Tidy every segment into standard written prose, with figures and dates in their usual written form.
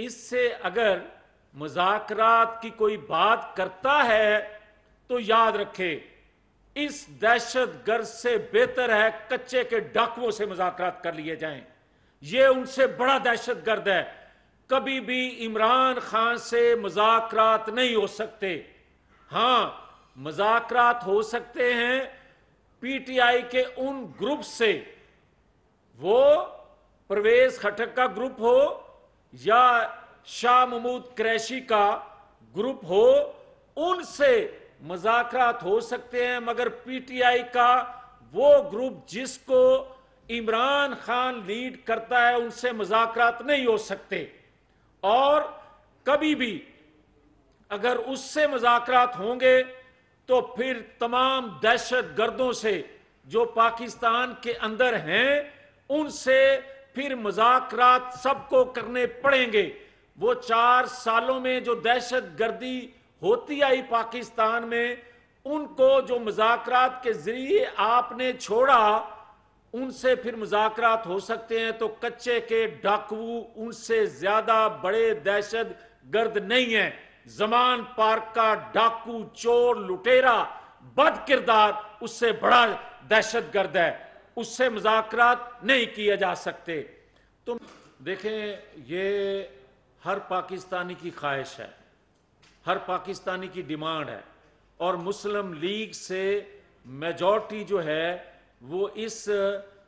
اس سے اگر مذاکرات کی کوئی بات کرتا ہے تو یاد رکھے اس دہشت گرد سے بہتر ہے کچے کے ڈاکوؤں سے مذاکرات کر لیے جائیں. یہ ان سے بڑا دہشت گرد ہے. کبھی بھی عمران خان سے مذاکرات نہیں ہو سکتے. ہاں مذاکرات ہو سکتے ہیں پی ٹی آئی کے ان گروپ سے، وہ پرویز خٹک کا گروپ ہو یا شاہ محمود قریشی کا گروپ ہو، ان سے مذاکرات ہو سکتے ہیں، مگر پی ٹی آئی کا وہ گروپ جس کو عمران خان لیڈ کرتا ہے ان سے مذاکرات نہیں ہو سکتے. اور کبھی بھی اگر اس سے مذاکرات ہوں گے تو پھر تمام دہشت گردوں سے جو پاکستان کے اندر ہیں ان سے پھر مذاکرات سب کو کرنے پڑیں گے. وہ 4 سالوں میں جو دہشت گردی ہوتی آئی پاکستان میں، ان کو جو مذاکرات کے ذریعے آپ نے چھوڑا، ان سے پھر مذاکرات ہو سکتے ہیں. تو کچے کے ڈاکو ان سے زیادہ بڑے دہشت گرد نہیں ہیں. زمان پارک کا ڈاکو، چور، لٹیرا، بد کردار اس سے بڑا دہشت گرد ہے. اس سے مذاکرات نہیں کیے جا سکتے. تم دیکھیں یہ ہر پاکستانی کی خواہش ہے، ہر پاکستانی کی ڈیمانڈ ہے، اور مسلم لیگ سے میجورٹی جو ہے وہ اس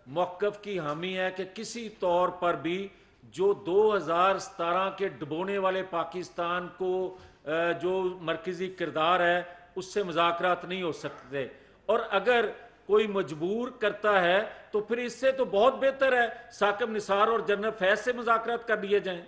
موقف کی حامی ہے کہ کسی طور پر بھی جو 2017 کے ڈبونے والے پاکستان کو جو مرکزی کردار ہے اس سے مذاکرات نہیں ہو سکتے. اور اگر کوئی مجبور کرتا ہے تو پھر اس سے تو بہت بہتر ہے ثاقب نثار اور جنرل فیض سے مذاکرات کر لیے جائیں.